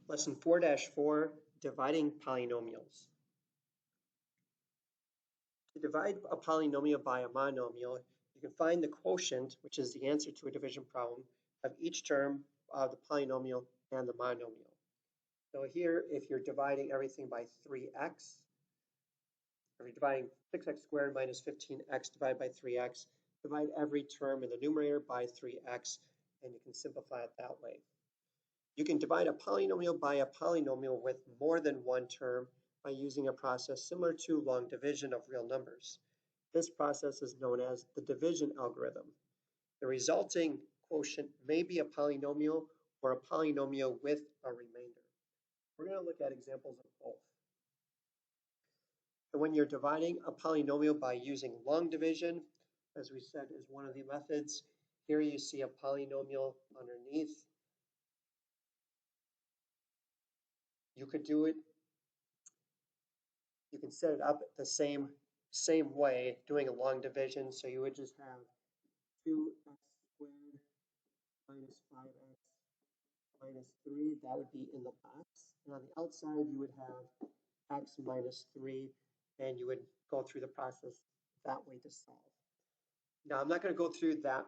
Lesson 4-4, dividing polynomials. To divide a polynomial by a monomial, you can find the quotient, which is the answer to a division problem, of each term of the polynomial and the monomial. So here, if you're dividing everything by 3x, or you're dividing 6x squared minus 15x divided by 3x, divide every term in the numerator by 3x, and you can simplify it that way. You can divide a polynomial by a polynomial with more than one term by using a process similar to long division of real numbers. This process is known as the division algorithm. The resulting quotient may be a polynomial or a polynomial with a remainder. We're going to look at examples of both. And when you're dividing a polynomial by using long division, as we said, is one of the methods. Here you see a polynomial underneath. You could do it. You can set it up the same way, doing a long division. So you would just have 2x squared minus 5x minus 3. That would be in the box. And on the outside, you would have x minus 3, and you would go through the process that way to solve. Now, I'm not going to go through that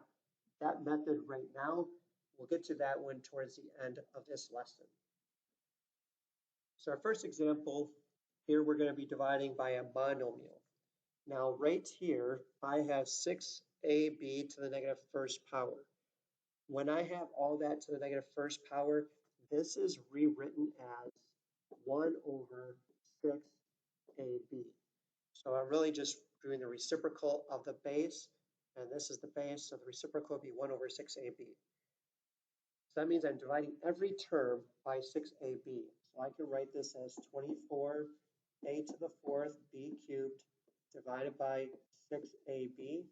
method right now. We'll get to that one towards the end of this lesson. So our first example, here we're going to be dividing by a monomial. Now right here, I have 6ab to the negative first power. When I have all that to the negative first power, this is rewritten as 1 over 6ab. So I'm really just doing the reciprocal of the base, and this is the base, so the reciprocal would be 1 over 6ab. So that means I'm dividing every term by 6ab. So I can write this as 24a to the 4th b cubed divided by 6ab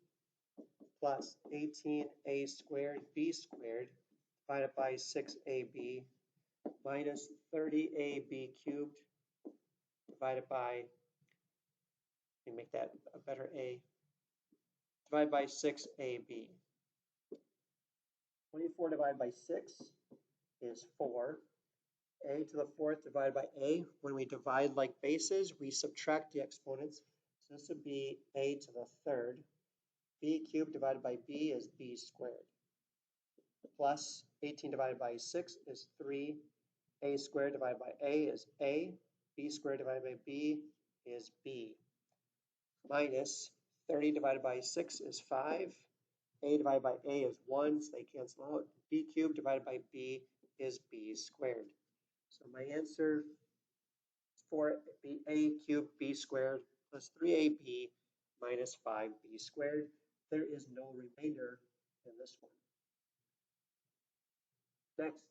plus 18a squared b squared divided by 6ab minus 30ab cubed divided by, let me make that a better a, divided by 6ab. 24 divided by 6 is 4. A to the 4th divided by a. When we divide like bases, we subtract the exponents. So this would be a to the 3rd. B cubed divided by b is b squared. Plus 18 divided by 6 is 3. A squared divided by a is a. B squared divided by b is b. Minus 30 divided by 6 is 5. A divided by a is 1, so they cancel out. B cubed divided by b is b squared. So my answer is 4a cubed b squared plus 3ab minus 5b squared. There is no remainder in this one. Next,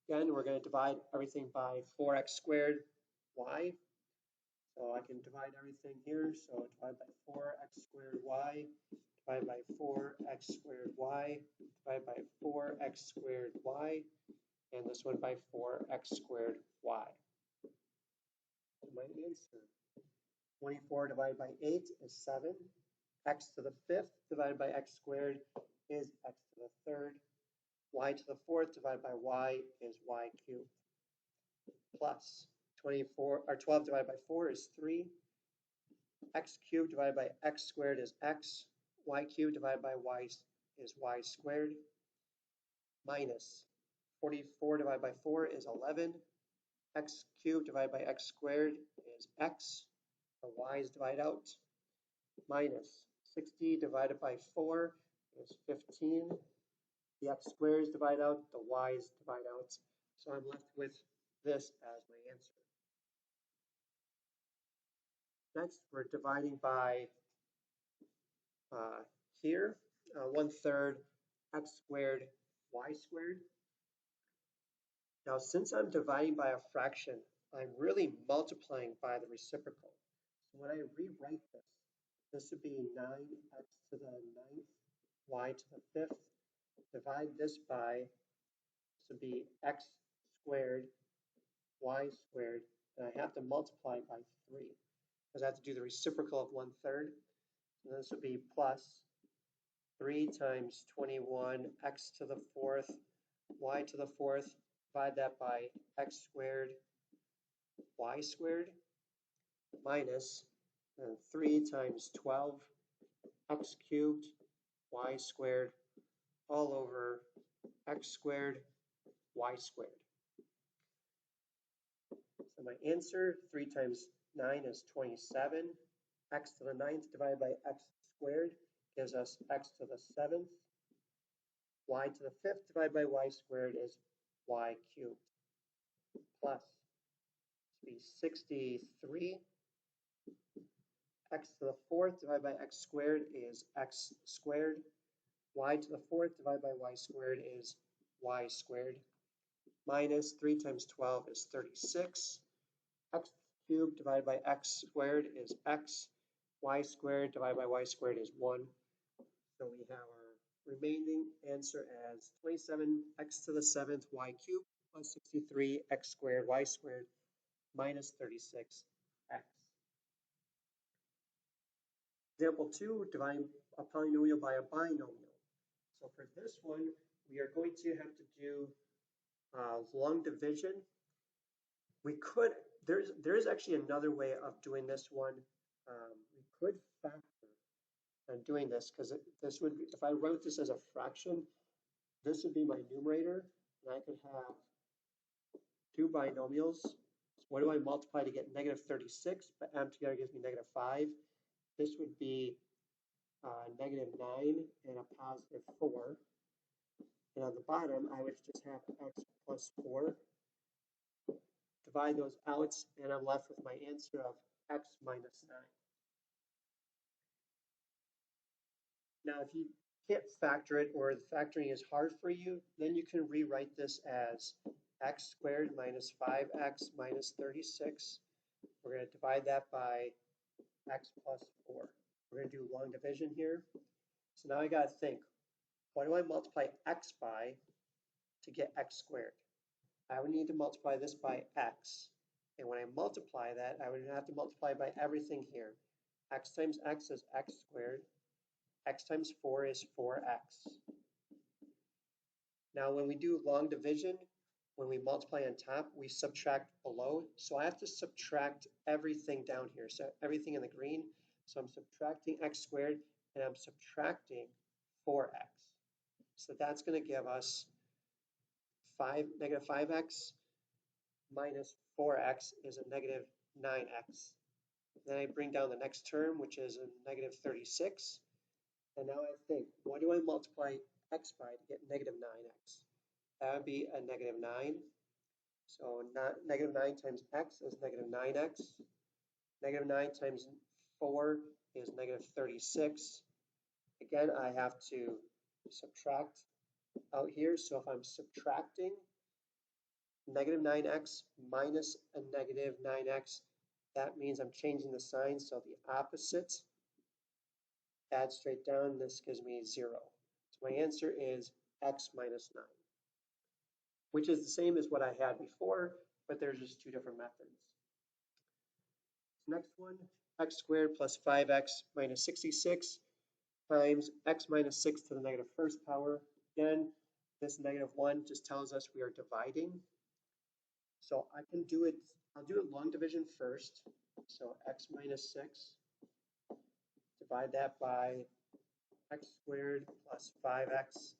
again, we're going to divide everything by 4x squared y. So I can divide everything here. So divide by 4x squared y, divide by 4x squared y, divide by 4x squared y, and this one by 4x squared y. So my answer, 24 divided by 8 is 7. X to the 5th divided by x squared is x to the 3rd. Y to the 4th divided by y is y cubed. Plus 12 divided by 4 is 3. X cubed divided by x squared is x. Y cubed divided by y is y squared. Minus 44 divided by 4 is 11. X cubed divided by x squared is x. The y's divide out. Minus 60 divided by 4 is 15. The x squares divide out, the y's divide out. So I'm left with this as my answer. Next, we're dividing by here, 1/3 x squared y squared. Now, since I'm dividing by a fraction, I'm really multiplying by the reciprocal. So when I rewrite this would be 9x to the 9th, y to the 5th. Divide this by, this would be x squared, y squared, and I have to multiply by 3 because I have to do the reciprocal of 1/3. So this would be plus 3 times 21, x to the 4th, y to the 4th, divide that by x squared y squared minus 3 times 12 x cubed y squared all over x squared y squared. So my answer, 3 times 9 is 27. X to the 9th divided by x squared gives us x to the 7th. Y to the 5th divided by y squared is y cubed. Plus, to be 63. X to the 4th divided by x squared is x squared. Y to the 4th divided by y squared is y squared. Minus 3 times 12 is 36. X cubed divided by x squared is x. Y squared divided by y squared is 1. So we have our remaining answer as 27x to the 7th y cubed plus 63 x squared y squared minus 36x. Example 2, divide a polynomial by a binomial. So for this one, we are going to have to do long division. We could, there is actually another way of doing this one. We could factor and doing this because this would be, if I wrote this as a fraction, this would be my numerator, and I could have two binomials. So what do I multiply to get negative 36? But m together gives me negative 5. This would be negative 9 and a positive 4. And on the bottom, I would just have x plus 4. Divide those out, and I'm left with my answer of x minus 9. Now, if you can't factor it or the factoring is hard for you, then you can rewrite this as x squared minus 5x minus 36. We're going to divide that by x plus 4. We're going to do long division here. So now I got to think, what do I multiply x by to get x squared? I would need to multiply this by x. And when I multiply that, I would have to multiply by everything here. X times x is x squared. X times 4 is 4x. Now when we do long division, when we multiply on top, we subtract below. So I have to subtract everything down here. So everything in the green. So I'm subtracting x squared and I'm subtracting 4x. So that's going to give us negative 5x minus 4x is a negative 9x. Then I bring down the next term, which is a negative 36. And now I think, what do I multiply x by to get negative 9x? That would be a negative 9. So negative 9 times x is negative 9x. Negative 9 times 4 is negative 36. Again, I have to subtract out here. So if I'm subtracting negative 9x minus a negative 9x, that means I'm changing the sign. So the opposite, add straight down, this gives me 0. So my answer is x minus 9, which is the same as what I had before, but there's just two different methods. Next one, x squared plus 5x minus 66 times x minus 6 to the negative first power. Again, this negative 1 just tells us we are dividing. So I can do it, I'll do it long division first. So x minus 6, divide that by x squared plus 5x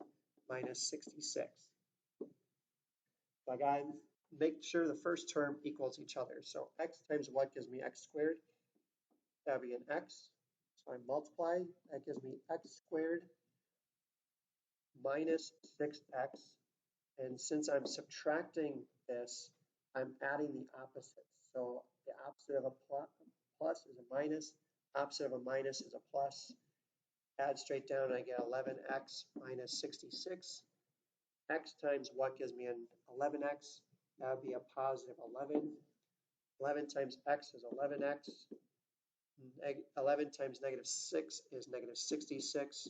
minus 66. So I got to make sure the first term equals each other. So x times what gives me x squared? That would be an x. So I multiply, that gives me x squared minus 6x. And since I'm subtracting this, I'm adding the opposite. So the opposite of a plus is a minus, opposite of a minus is a plus. Add straight down, and I get 11x minus 66. X times what gives me an 11x? That would be a positive 11. 11 times x is 11x. 11 times negative 6 is negative 66.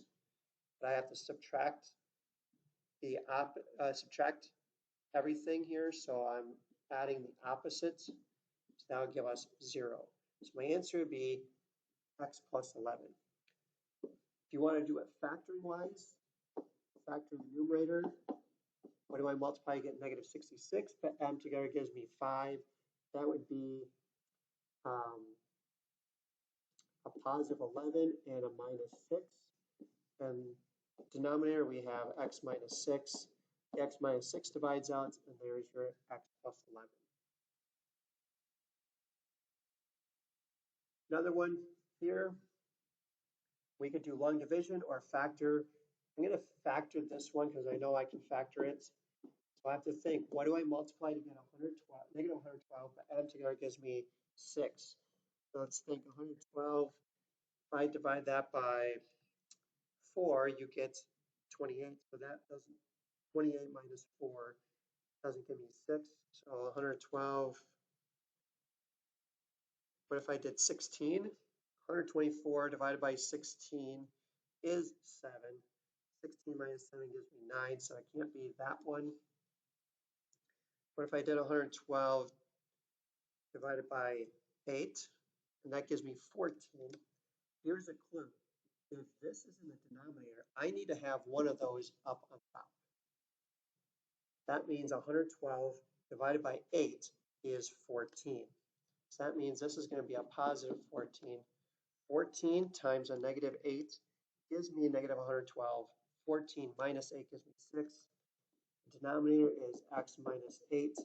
But I have to subtract subtract everything here, so I'm adding the opposites. So that would give us 0. So my answer would be x plus 11. If you want to do it factoring wise, factor the numerator. What do I multiply to get negative 66? But add them together gives me 5. That would be a positive 11 and a minus 6. And denominator, we have x minus 6. The x minus 6 divides out, and there's your x plus 11. Another one here, we could do long division or factor. I'm going to factor this one because I know I can factor it. So I have to think, what do I multiply to get 112, negative 112, but add them together gives me 6. So let's think 112, if I divide that by 4, you get 28. So that doesn't, 28 minus 4 doesn't give me 6. So 112, what if I did 16? 124 divided by 16 is 7. 16 minus 7 gives me 9, so it can't be that one. What if I did 112 divided by 8? And that gives me 14. Here's a clue. If this is in the denominator, I need to have one of those up on top. That means 112 divided by 8 is 14. So that means this is going to be a positive 14. 14 times a negative 8 gives me a negative 112. 14 minus 8 gives me 6. The denominator is x minus 8.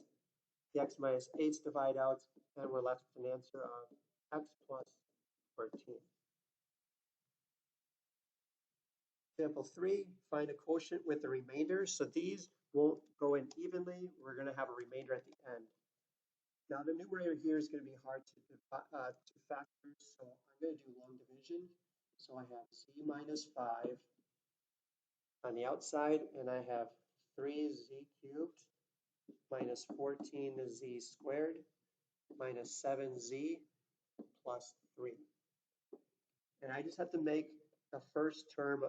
The x minus 8's divide out, and we're left with an answer of x plus 14. Example 3, find a quotient with a remainder. So these won't go in evenly. We're going to have a remainder at the end. Now the numerator here is going to be hard to factor, so I'm going to do long division. So I have z minus 5 on the outside, and I have 3z cubed minus 14z squared minus 7z plus 3. And I just have to make the first term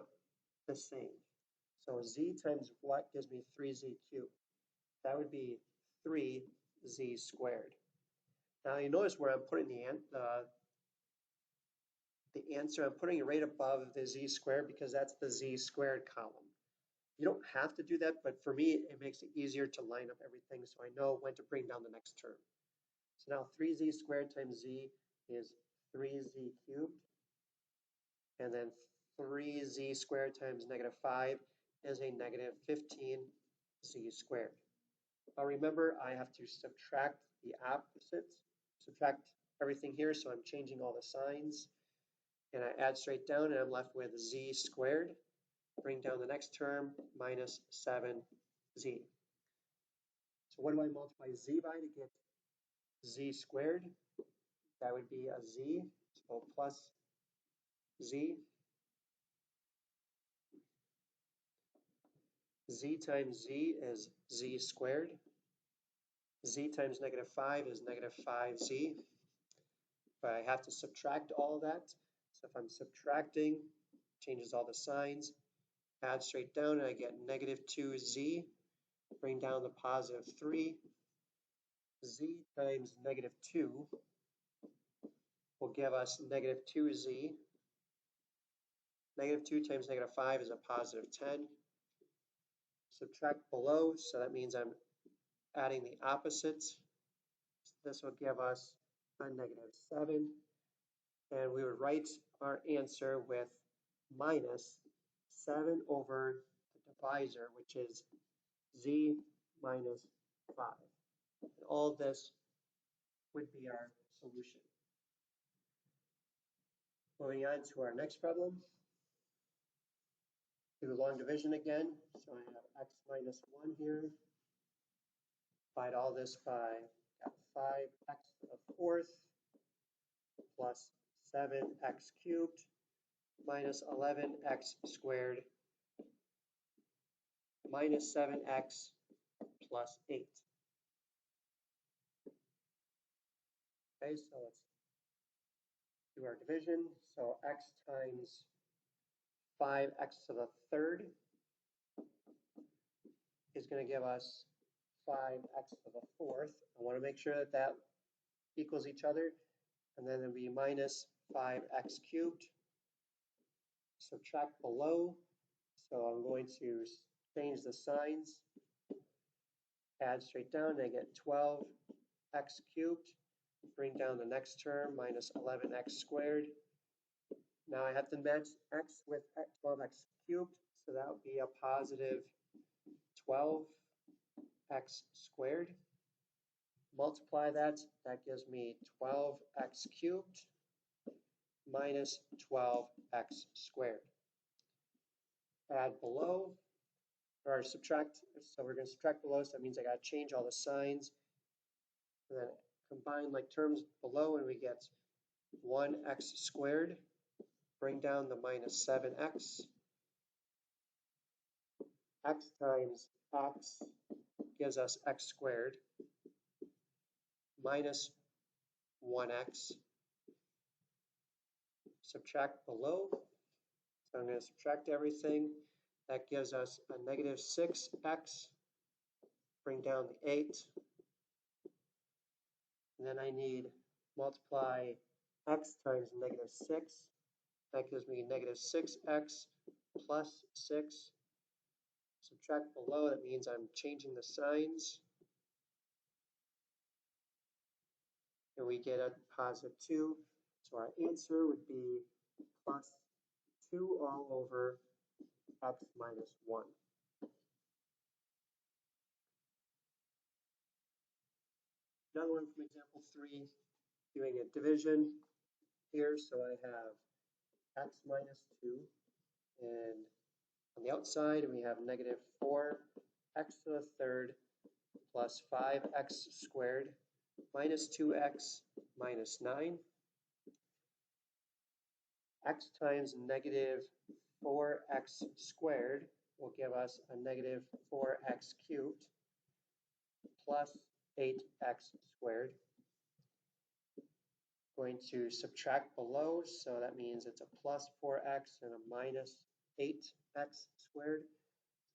the same. So z times what gives me 3z cubed? That would be 3z squared. Now you notice where I'm putting the answer, I'm putting it right above the z squared because that's the z squared column. You don't have to do that, but for me, it makes it easier to line up everything so I know when to bring down the next term. So now 3z squared times z is 3z cubed. And then 3z squared times negative 5 is a negative 15z squared. Now remember, I have to subtract the opposites, subtract everything here, so I'm changing all the signs. And I add straight down, and I'm left with z squared. Bring down the next term, minus 7z. So what do I multiply z by to get z squared? That would be a z, so plus z. Z times z is z squared. Z times negative 5 is negative 5z. But I have to subtract all of that. So if I'm subtracting, changes all the signs. Add straight down, and I get negative 2z. Bring down the positive 3. Z times negative 2 will give us negative 2z. Negative 2 times negative 5 is a positive 10. Subtract below, so that means I'm adding the opposites. This will give us a negative 7. And we would write our answer with minus 7 over the divisor, which is z minus 5. And all of this would be our solution. Moving on to our next problem. Do long division again. So I have x minus 1 here. Divide all this by 5x to the 4th plus 7x cubed minus 11x squared minus 7x plus 8. Okay, so let's do our division. So x times 5x to the 3rd is going to give us 5x to the 4th. I want to make sure that that equals each other. And then it'll be minus 5x cubed. Subtract below. So I'm going to change the signs. add straight down, and I get 12x cubed. Bring down the next term, minus 11x squared. Now I have to match x with 12x cubed, so that would be a positive 12x squared. Multiply that, that gives me 12x cubed minus 12x squared. Add below, or subtract, so we're going to subtract below, so that means I got to change all the signs. And then combine like terms below, and we get 1x squared. Bring down the minus 7x. X times x gives us x squared minus 1x. Subtract below. So I'm going to subtract everything. That gives us a negative 6x. Bring down the 8. And then I need multiply x times negative 6. That gives me negative 6x plus 6. Subtract below, that means I'm changing the signs. And we get a positive 2. So our answer would be plus 2 all over x minus 1. Another one from example 3, doing a division here. So I have x minus 2, and on the outside we have negative 4x to the third plus 5x squared minus 2x minus 9. X times negative 4x squared will give us a negative 4x cubed plus 8x squared. Going to subtract below, so that means it's a plus 4x and a minus 8x squared.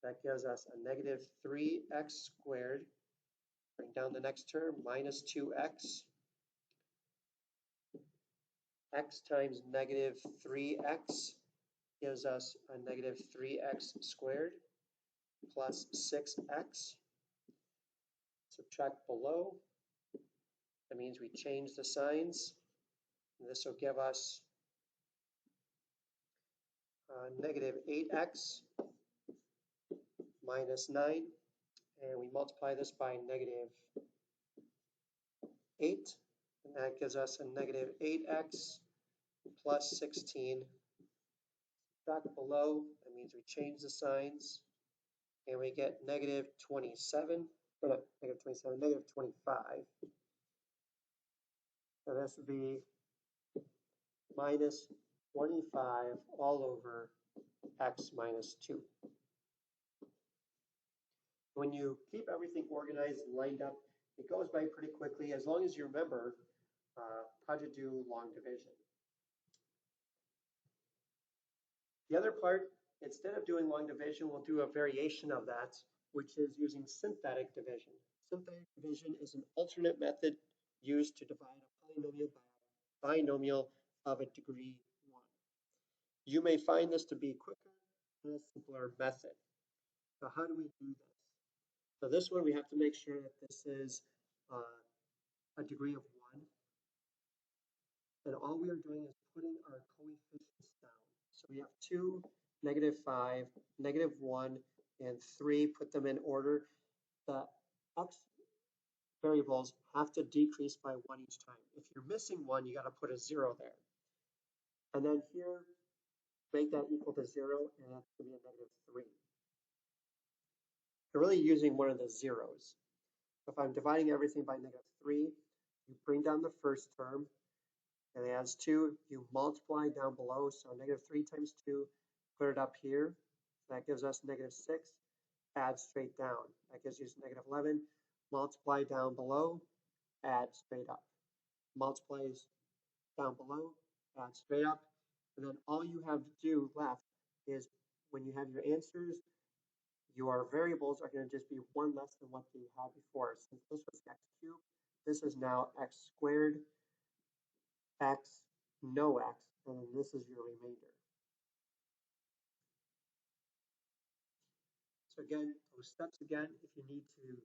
That gives us a negative 3x squared. Bring down the next term, minus 2x. X times negative 3x gives us a negative 3x squared plus 6x. Subtract below. That means we change the signs. And this will give us negative 8x minus 9. And we multiply this by negative 8. And that gives us a negative 8x plus 16. Subtract below. That means we change the signs. And we get negative 27. Or not negative 27, negative 25. So this would be minus 25 all over x minus 2. When you keep everything organized and lined up, it goes by pretty quickly as long as you remember how to do long division. The other part, instead of doing long division, we'll do a variation of that, which is using synthetic division. Synthetic division is an alternate method used to divide a polynomial by a binomial of a degree 1. You may find this to be quicker and a simpler method. So how do we do this? So this one, we have to make sure that this is a degree of 1. And all we are doing is putting our coefficients down. So we have 2, negative 5, negative 1, and 3. Put them in order. The x variables have to decrease by 1 each time. If you're missing 1, you got to put a 0 there. And then here, make that equal to 0, and that's going to be a negative 3. You're really using one of the zeros. So if I'm dividing everything by negative 3, you bring down the first term, and as 2, you multiply down below, so negative 3 times 2, put it up here. That gives us negative 6. Add straight down. That gives you negative 11. Multiply down below, add straight up. Multiplies down below, add straight up. And then all you have to do left is when you have your answers, your variables are going to just be 1 less than what you had before. Since this was x cubed, this is now x squared, x, no x, and then this is your remainder. So again, those steps again, if you need to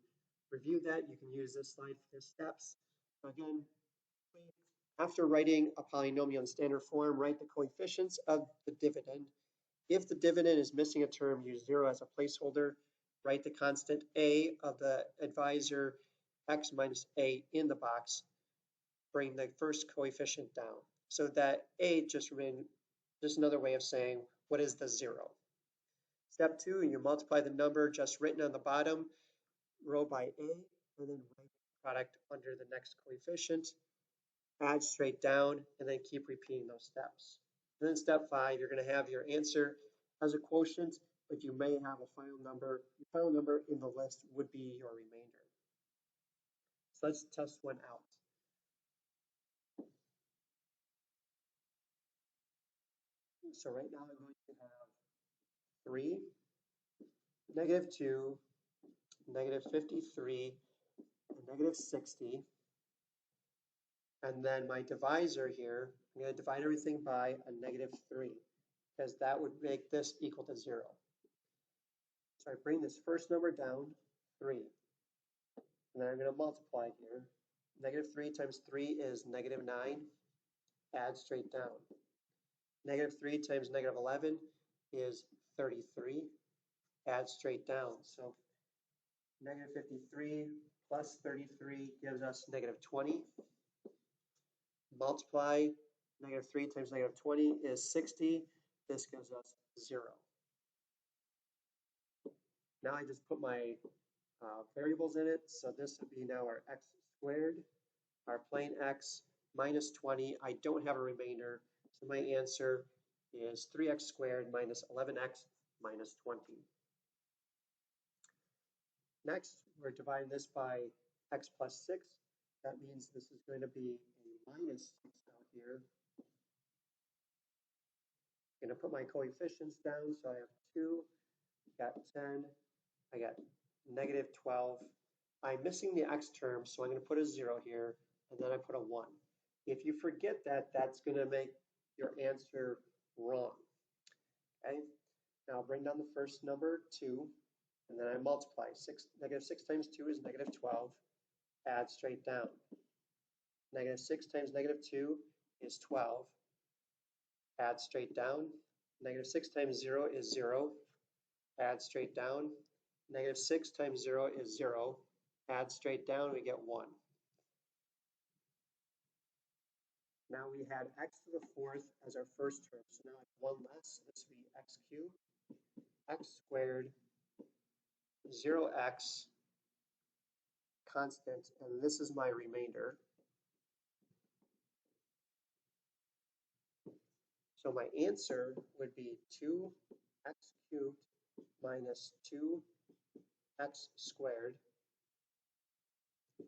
review that. You can use this slide for the steps. Again, after writing a polynomial in standard form, write the coefficients of the dividend. If the dividend is missing a term, use 0 as a placeholder. Write the constant a of the advisor x minus a in the box. Bring the first coefficient down. So that a just another way of saying what is the 0. Step 2, you multiply the number just written on the bottom row by a, and then write the product under the next coefficient. Add straight down, and then keep repeating those steps. And then step 5, you're going to have your answer as a quotient, but you may have a final number. Your final number in the list would be your remainder. So let's test one out. So right now I'm going to have 3, -2, -53, and -60. And then my divisor here, I'm going to divide everything by a -3, because that would make this equal to 0. So I bring this first number down, 3. And then I'm going to multiply here. -3 times 3 is -9. Add straight down. -3 times -11 is 33. Add straight down. So -53 plus 33 gives us -20. Multiply -3 times -20 is 60. This gives us 0. Now I just put my variables in it. So this would be now our x squared, our plain x minus 20. I don't have a remainder. So my answer is 3x squared minus 11x minus 20. Next, we're dividing this by x plus 6. That means this is going to be a minus 6 out here. I'm going to put my coefficients down. So I have 2, got 10, I got -12. I'm missing the x term, so I'm going to put a 0 here, and then I put a 1. If you forget that, that's going to make your answer wrong. Okay, now bring down the first number, 2, and then I multiply. -6 times 2 is -12. Add straight down. -6 times -2 is 12. Add straight down. -6 times 0 is 0. Add straight down. -6 times 0 is 0. Add straight down, we get 1. Now we had x to the 4th as our first term. So now I have 1 less. This would be x cubed, x squared, 0x, constant, and this is my remainder. So my answer would be 2x cubed minus 2x squared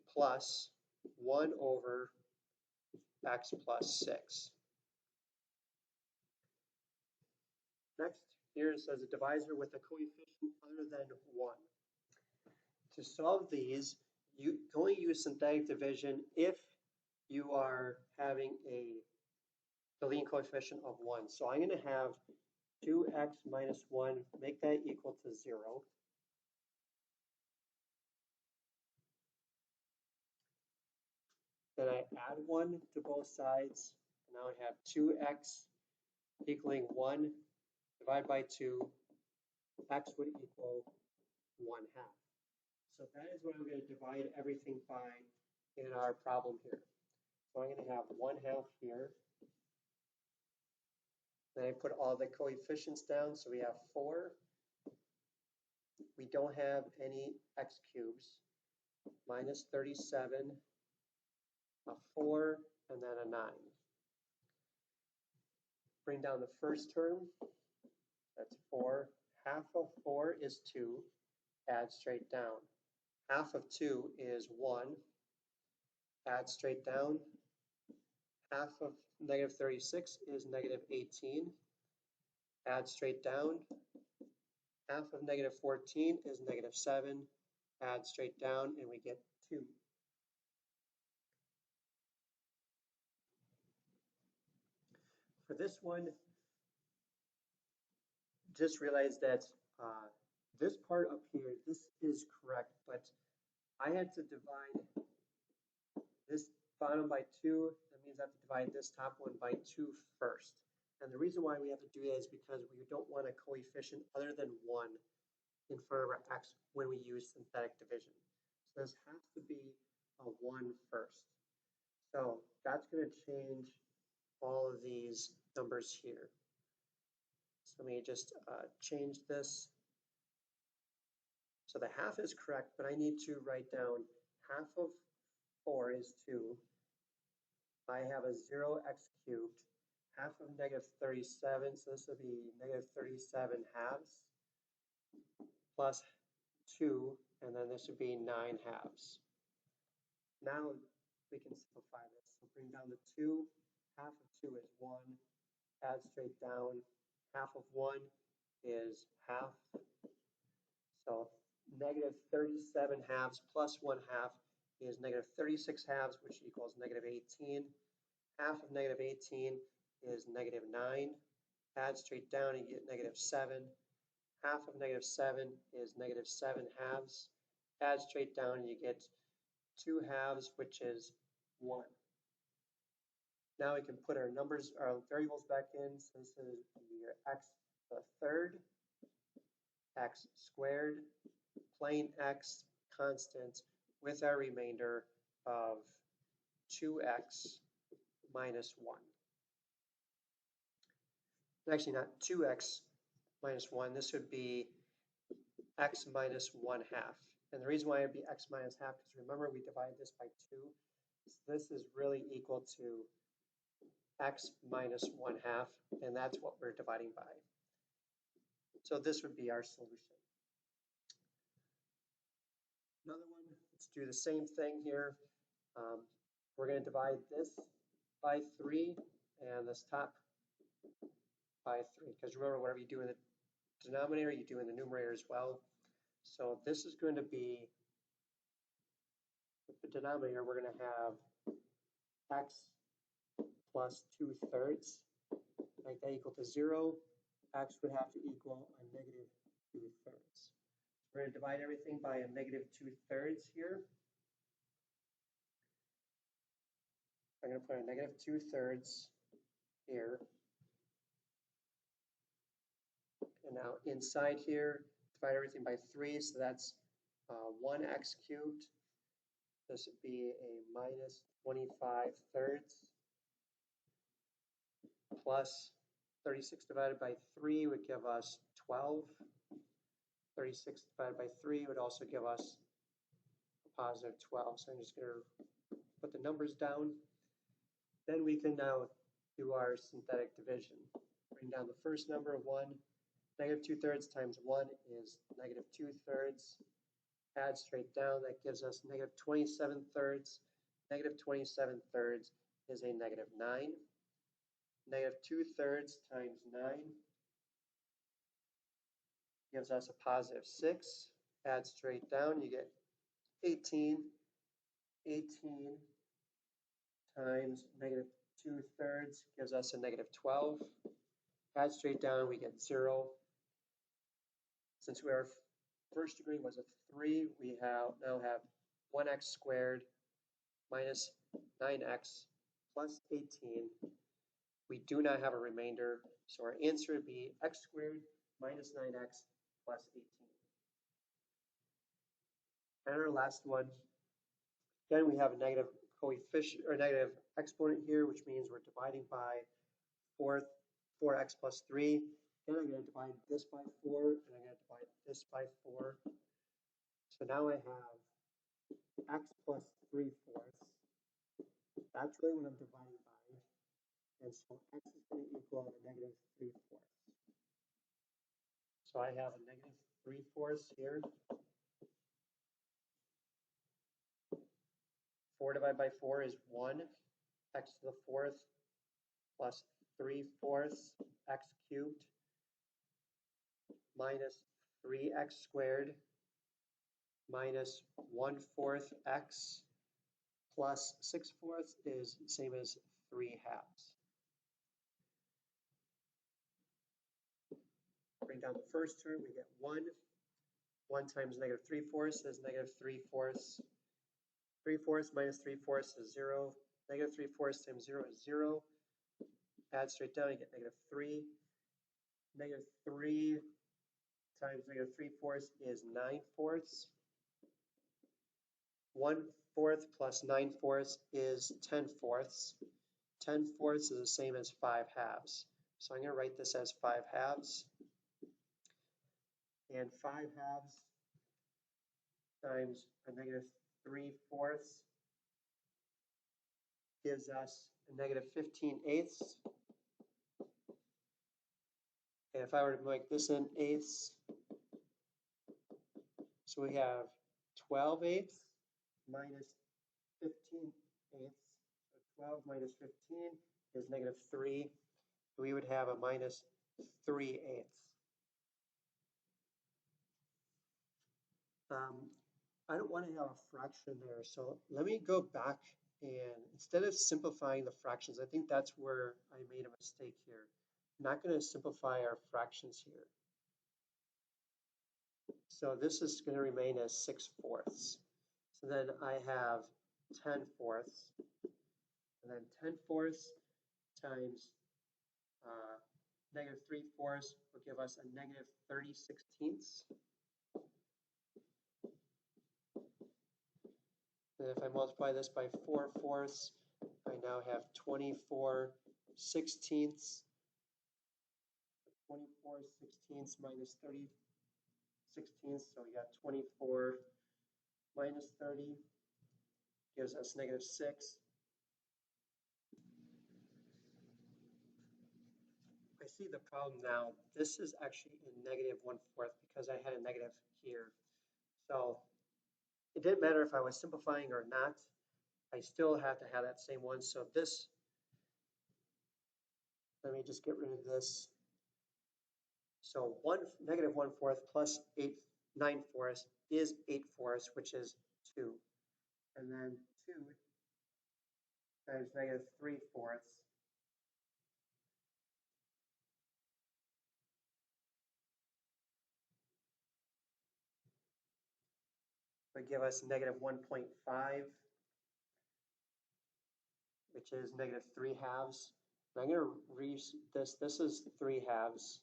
plus 1 over x plus 6. Next, here it says a divisor with a coefficient other than 1. To solve these, you only use synthetic division if you are having the leading coefficient of 1. So I'm going to have 2x minus 1, make that equal to 0. Then I add 1 to both sides. Now I have 2x equaling 1 divided by 2. X would equal 1/2. So that is what I'm going to divide everything by in our problem here. So I'm going to have 1/2 here. Then I put all the coefficients down. So we have 4. We don't have any x cubes. Minus 37, a 4, and then a 9. Bring down the first term. That's 4. Half of 4 is 2. Add straight down. Half of 2 is 1. Add straight down. Half of -36 is -18. Add straight down. Half of -14 is -7. Add straight down, and we get 2. For this one, just realize that this part up here, this is correct, but I had to divide this bottom by 2. That means I have to divide this top one by 2 first. And the reason why we have to do that is because we don't want a coefficient other than 1 in front of our x when we use synthetic division. So this has to be a 1 first. So that's going to change all of these numbers here. So let me just change this. So the half is correct, but I need to write down half of 4 is 2. I have a 0x cubed. Half of negative 37, so this would be negative 37 halves plus 2, and then this would be 9 halves. Now we can simplify this. So bring down the 2. Half of 2 is 1. Add straight down. Half of 1 is half. So negative 37 halves plus 1 half is negative 36 halves, which equals negative 18. Half of negative 18 is negative 9. Add straight down and you get negative 7. Half of negative 7 is negative 7 halves. Add straight down and you get 2 halves, which is 1. Now we can put our numbers, our variables back in. So this is your x to the third, x squared, plain x constant with our remainder of 2x minus 1. Actually, not 2x minus 1. This would be x minus 1 half. And the reason why it would be x minus half, because remember we divided this by 2. So this is really equal to x minus 1 half, and that's what we're dividing by. So this would be our solution. Another one, let's do the same thing here. We're going to divide this by 3 and this top by 3, because remember, whatever you do in the denominator, you do in the numerator as well. So this is going to be, with the denominator, we're going to have x plus 2/3, make that equal to 0. X would have to equal a negative 2/3. We're going to divide everything by a negative 2/3 here. I'm going to put a negative 2/3 here. And now inside here, divide everything by 3, so that's 1x cubed. This would be a minus 25/3 plus 36 divided by 3 would give us 12. 36 divided by 3 would also give us a positive 12. So I'm just going to put the numbers down. Then we can now do our synthetic division. Bring down the first number, 1. Negative 2/3 times 1 is negative 2/3. Add straight down, that gives us negative 27/3. Negative 27/3 is a negative 9. Negative 2/3 times 9 gives us a positive 6. Add straight down, you get 18. 18 times negative 2/3 gives us a negative 12. Add straight down, we get 0. Since our first degree was a 3, we now have 1x squared minus 9x plus 18. We do not have a remainder, so our answer would be x squared minus 9x plus 18. And our last one, again, we have a negative coefficient or negative exponent here, which means we're dividing by 4x plus 3. And I'm going to divide this by 4, and I'm going to divide this by 4. So now I have x plus 3/4. That's really what I'm dividing by. And so x is going to equal a negative 3/4. So I have a negative 3/4 here. 4 divided by 4 is 1. X to the 4th plus 3/4 x cubed minus 3x squared minus 1/4 x plus 6/4 is the same as 3 halves. Bring down the first term, we get 1. 1 times negative 3/4 is negative 3/4. 3/4 minus 3/4 is 0. Negative 3/4 times 0 is 0. Add straight down, you get negative 3. Negative 3 times negative 3/4 is 9/4. 1/4 plus 9/4 is 10/4. 10/4 is the same as 5/2. So I'm going to write this as 5/2. And 5/2 times a negative 3/4 gives us a negative 15/8. And if I were to make this in eighths, so we have 12/8 minus 15/8. So 12 minus 15 is negative 3. We would have a minus 3/8. I don't want to have a fraction there, so let me go back and instead of simplifying the fractions, I think that's where I made a mistake here. I'm not going to simplify our fractions here. So this is going to remain as 6/4. So then I have 10/4, and then 10/4 times negative 3/4 will give us a negative 30/16. And if I multiply this by 4/4, I now have 24/16. 24/16 minus 30/16, so we got 24 minus 30 gives us negative 6. I see the problem now. This is actually in negative 1/4 because I had a negative here. So it didn't matter if I was simplifying or not. I still have to have that same one. So this, let me just get rid of this. So negative 1/4 plus 9/4 is 8/4, which is 2. And then 2 times negative 3/4 would give us negative 1.5, which is negative 3/2. I'm going to read this. This is 3/2.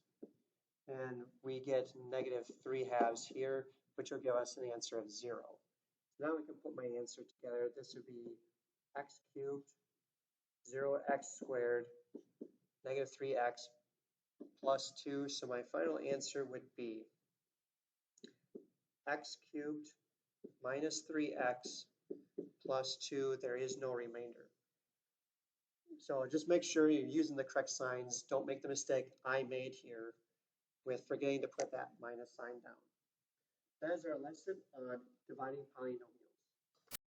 And we get negative 3/2 here, which will give us an answer of 0. So now we can put my answer together. This would be x cubed, 0x squared, negative 3x plus 2. So my final answer would be x cubed minus 3x plus 2. There is no remainder. So just make sure you're using the correct signs. Don't make the mistake I made here with forgetting to put that minus sign down. That is our lesson on dividing polynomials.